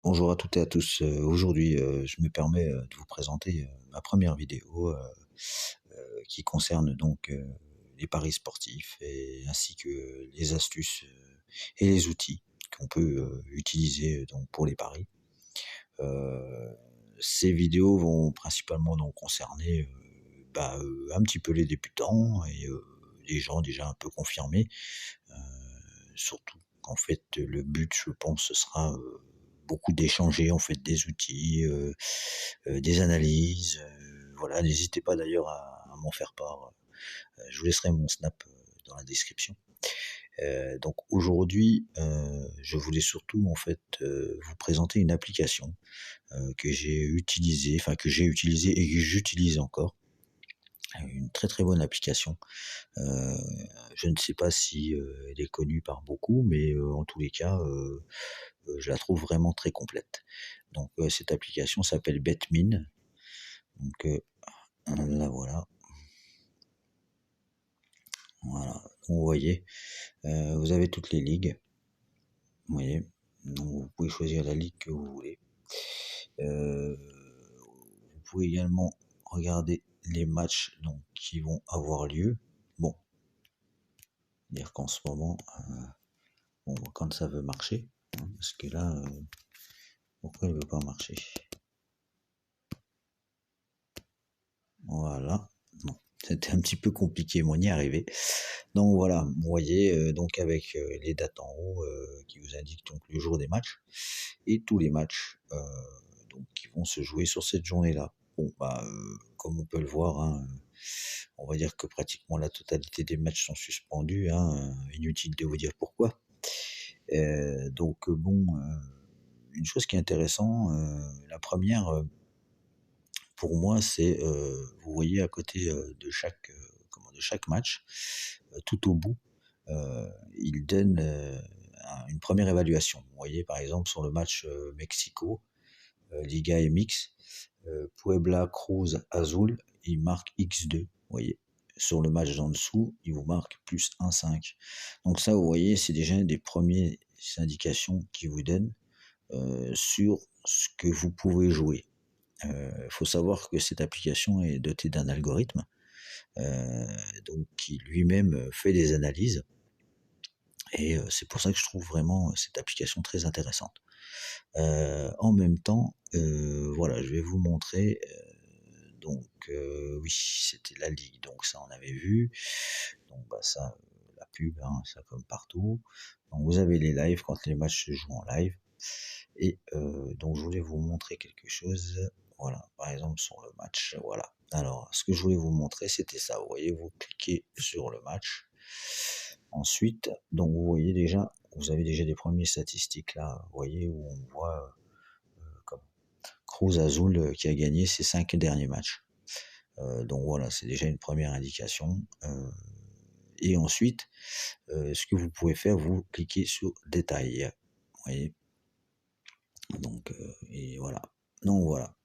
Bonjour à toutes et à tous. Aujourd'hui, je me permets, de vous présenter, ma première vidéo, qui concerne donc, les paris sportifs et ainsi que les astuces, et les outils qu'on peut, utiliser, donc pour les paris. Heu, Ces vidéos vont principalement donc concerner, un petit peu les débutants et les gens déjà un peu confirmés. Heu, Surtout qu'en fait, le but, je pense, ce sera, beaucoup d'échanger en fait des outils, des analyses, voilà. N'hésitez pas d'ailleurs à m'en faire part, je vous laisserai mon Snap, dans la description. Donc aujourd'hui, je voulais surtout en fait, vous présenter une application, que j'ai utilisée et que j'utilise encore. Une très, très bonne application. Heu, je ne sais pas si, elle est connue par beaucoup, mais, en tous les cas, je la trouve vraiment très complète. Donc, cette application s'appelle Betmin. Donc, la voilà. Voilà. Donc vous voyez, vous avez toutes les ligues, vous voyez? Donc vous pouvez choisir la ligue que vous voulez. Vous pouvez également regarder les matchs donc qui vont avoir lieu. Bon, dire qu'en ce moment, bon, quand ça veut marcher, hein, parce que là, pourquoi il veut pas marcher? Voilà. Bon, c'était un petit peu compliqué, mais on y est arrivé. Donc voilà, vous voyez, donc avec, les dates en haut, qui vous indiquent donc le jour des matchs et tous les matchs, donc qui vont se jouer sur cette journée-là. Bon, comme on peut le voir, hein, on va dire que pratiquement la totalité des matchs sont suspendus, hein, inutile de vous dire pourquoi. Une chose qui est intéressant, la première pour moi, c'est, vous voyez à côté, de chaque match, tout au bout, il donne, une première évaluation. Vous voyez, par exemple, sur le match, Mexico, Liga MX, Puebla Cruz Azul, il marque X2, vous voyez? Sur le match d'en dessous, il vous marque plus 1,5. Donc ça, vous voyez, c'est déjà des premières indications qu'il vous donne, sur ce que vous pouvez jouer. Faut savoir que cette application est dotée d'un algorithme, heu, donc qui lui-même, fait des analyses et c'est pour ça que je trouve vraiment, cette application très intéressante. En même temps, voilà, je vais vous montrer, oui, c'était la ligue, donc ça on avait vu. Donc ça, la pub, hein, ça comme partout. Donc vous avez les lives quand les matchs se jouent en live et donc je voulais vous montrer quelque chose. Voilà, par exemple sur le match, voilà. Alors ce que je voulais vous montrer, c'était ça. Vous voyez, vous cliquez sur le match. Ensuite, donc vous voyez déjà, vous avez déjà des premières statistiques là, vous voyez où on voit, comme Cruz Azul, qui a gagné ses 5 derniers matchs. Donc voilà, c'est déjà une première indication, et ensuite, ce que vous pouvez faire, vous cliquez sur détails. Vous voyez? Donc et voilà. Donc voilà.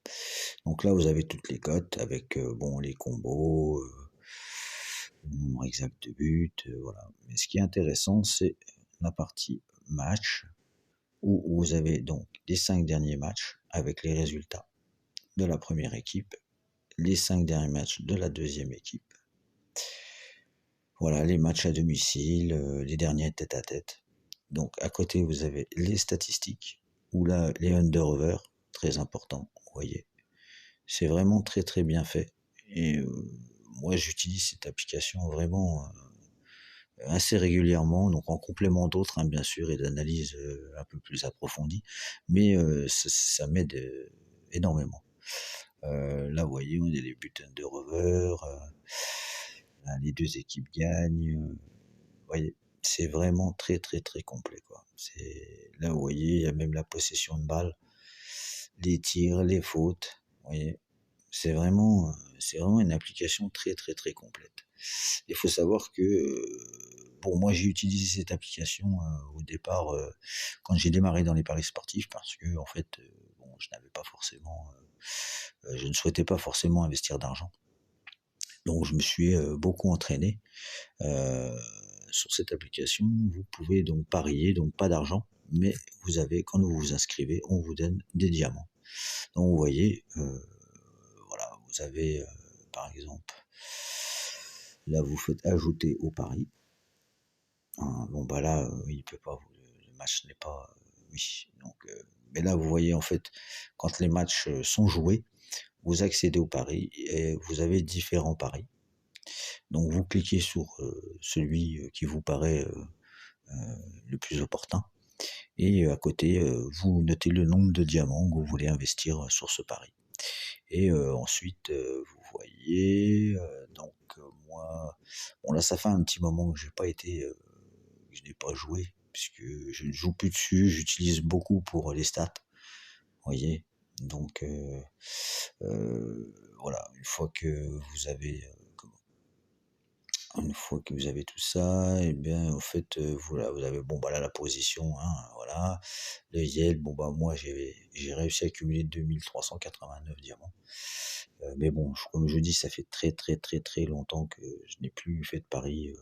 Donc là, vous avez toutes les cotes avec, bon, les combos, le nombre exact de buts, voilà. Mais ce qui est intéressant, c'est la partie match où vous avez donc les 5 derniers matchs avec les résultats de la première équipe, les 5 derniers matchs de la deuxième équipe. Voilà, les matchs à domicile, les derniers tête-à-tête. Donc à côté, vous avez les statistiques ou là, les under-over, très important, vous voyez? C'est vraiment très, très bien fait et moi j'utilise cette application vraiment, assez régulièrement, donc en complément d'autres, hein, bien sûr et d'analyses, un peu plus approfondies, mais ça m'aide, énormément. Là, vous voyez, on a les buts under-over, là, les 2 équipes gagnent, vous voyez? C'est vraiment très, très, très complet, quoi. C'est là, vous voyez, il y a même la possession de balle, les tirs, les fautes, vous voyez? C'est vraiment une application très, très, très complète. Il faut savoir que, bon, moi, j'ai utilisé cette application, au départ, quand j'ai démarré dans les paris sportifs parce que en fait, bon, je ne souhaitais pas forcément investir d'argent. Donc je me suis, beaucoup entraîné. Sur cette application, vous pouvez donc parier, donc pas d'argent. mais quand vous vous inscrivez, on vous donne des diamants. Donc vous voyez, voilà, vous avez, par exemple, là vous faites ajouter au pari. Bon bah là, il peut pas, le match n'est pas, oui, donc mais là vous voyez en fait, quand les matchs, sont joués, vous accédez au pari et vous avez différents paris. Donc vous cliquez sur, celui, qui vous paraît, le plus opportun et à côté, vous notez le nombre de diamants que vous voulez investir, sur ce pari et ensuite, vous voyez, donc moi, bon là ça fait un petit moment que j'ai pas été, que je n'ai pas joué puisque je ne joue plus dessus, j'utilise beaucoup pour les stats, vous voyez? Donc voilà, une fois que vous avez tout ça et bien, en fait, voilà, vous avez, bon, bah, là, la position, hein, voilà. Le Yale, bon, bah, moi, j'ai réussi à accumuler 2 389 diamants. Mais bon, comme je dis, ça fait très, très, très, très longtemps que je n'ai plus fait de paris.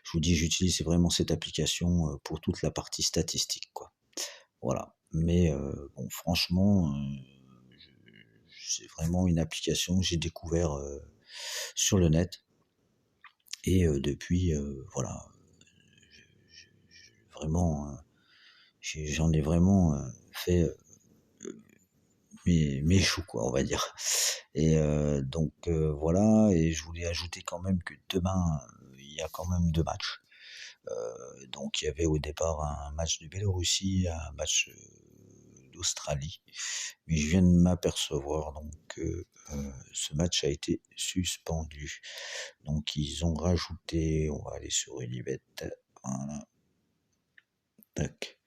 Je vous dis, j'utilise vraiment cette application, pour toute la partie statistique, quoi. Voilà. Mais bon, franchement, c'est vraiment une application que j'ai découvert, sur le net et depuis, voilà, vraiment, j'en ai vraiment, fait, mes choux, quoi, on va dire. Et donc voilà, et je voulais ajouter quand même que demain, il y a quand même 2 matchs. Donc il y avait au départ un match de Biélorussie, un match, d'Australie, mais je viens de m'apercevoir donc que, ce match a été suspendu. Donc ils ont rajouté, on va aller sur Unibet, voilà, tac.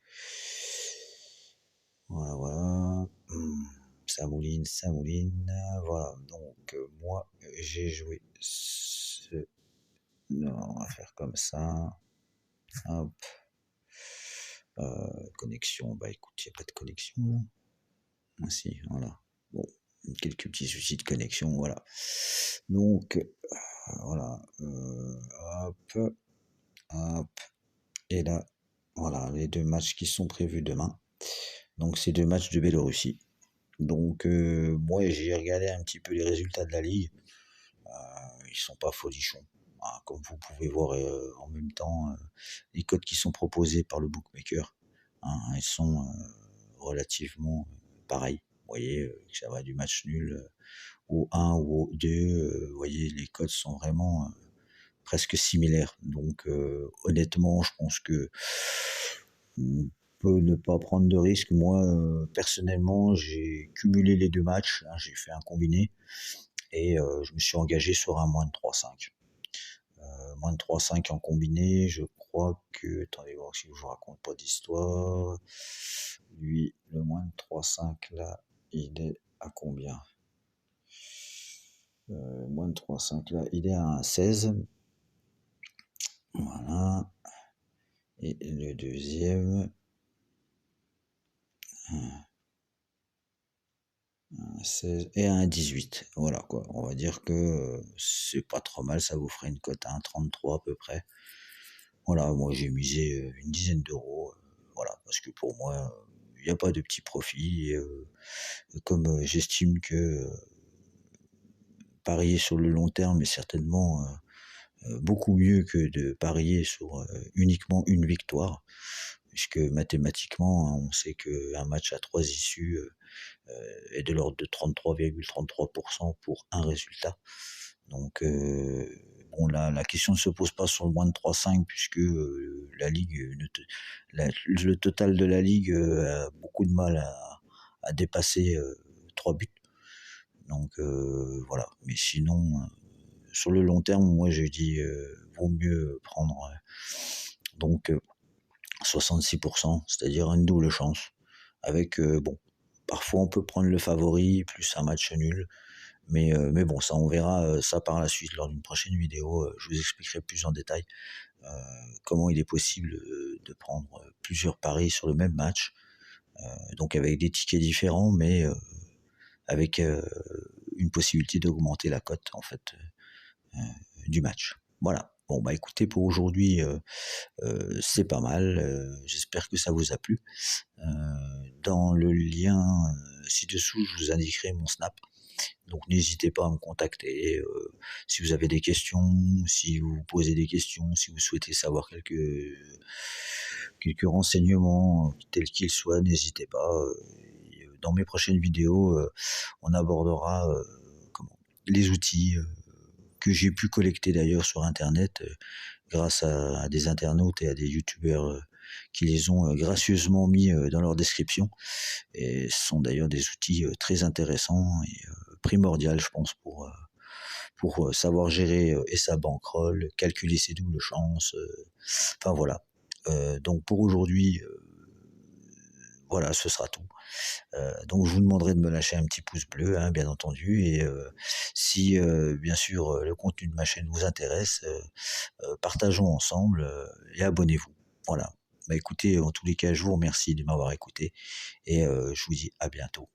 Voilà, voilà. Ça mouline, ça mouline. Voilà, donc moi, j'ai joué ce non, on va faire comme ça. Hop. Connexion, bah écoute, il y a pas de connexion là. Ah si, voilà. Bon, quelques petits soucis de connexion, voilà. Donc, voilà, hop, hop, et là, voilà, les 2 matchs qui sont prévus demain. Donc c'est 2 matchs de Biélorussie. Donc moi j'ai regardé un petit peu les résultats de la ligue, ils sont pas folichons. Comme vous pouvez voir, en même temps, les cotes qui sont proposées par le bookmaker, elles sont, relativement, pareilles. Vous voyez, que ça va du match nul, au 1 ou au 2, vous voyez les cotes sont vraiment, presque similaires. Donc honnêtement, je pense que on peut ne pas prendre de risques. Moi, personnellement, j'ai cumulé les 2 matchs, hein, j'ai fait un combiné et je me suis engagé sur un moins de 3,5. Moins de 3,5 en combiné, je crois que, attendez voir si je vous raconte pas d'histoire. Lui, le moins de 3,5 là, il est à combien? Moins de 3,5 là, il est à un 16. Voilà. Et le deuxième, un 16 et un 18. Voilà quoi. On va dire que c'est pas trop mal, ça vous ferait une cote à 1,33 à peu près. Voilà, moi j'ai misé une dizaine d'euros, voilà, parce que pour moi, il n'y a pas de petit profit. Et, comme j'estime que parier sur le long terme est certainement beaucoup mieux que de parier sur uniquement une victoire, puisque mathématiquement, hein, on sait qu'un match à 3 issues est de l'ordre de 33,33% pour un résultat. Donc bon, là, la question ne se pose pas sur le moins de 3,5 puisque la ligue, le total de la ligue a beaucoup de mal à dépasser 3 buts. Donc voilà. Mais sinon, sur le long terme, moi je dis vaut mieux prendre donc 66%, c'est-à-dire une double chance. Avec bon, parfois on peut prendre le favori plus un match nul. Mais bon, ça on verra ça par la suite lors d'une prochaine vidéo. Je vous expliquerai plus en détail comment il est possible de prendre plusieurs paris sur le même match, donc avec des tickets différents, mais avec une possibilité d'augmenter la cote en fait du match. Voilà. Bon. Bon, bah, écoutez, pour aujourd'hui, c'est pas mal, j'espère que ça vous a plu. Dans le lien, ci-dessous, je vous indiquerai mon Snap, donc n'hésitez pas à me contacter, si vous avez des questions, si vous vous posez des questions, si vous souhaitez savoir quelques renseignements, tels qu'ils soient, n'hésitez pas, et dans mes prochaines vidéos, on abordera, comment? Les outils, que j'ai pu collecter d'ailleurs sur internet, grâce à des internautes et à des youtubeurs, qui les ont, gracieusement mis, dans leur description, et ce sont d'ailleurs des outils, très intéressants et primordial, je pense, pour savoir gérer, et sa bankroll, calculer ses doubles chances, enfin voilà. Donc pour aujourd'hui, voilà, ce sera tout. Donc je vous demanderai de me lâcher un petit pouce bleu, hein, bien entendu, et si, bien sûr, le contenu de ma chaîne vous intéresse, partageons ensemble, et abonnez-vous. Voilà. Bah, écoutez, en tous les cas, je vous remercie de m'avoir écouté et je vous dis à bientôt.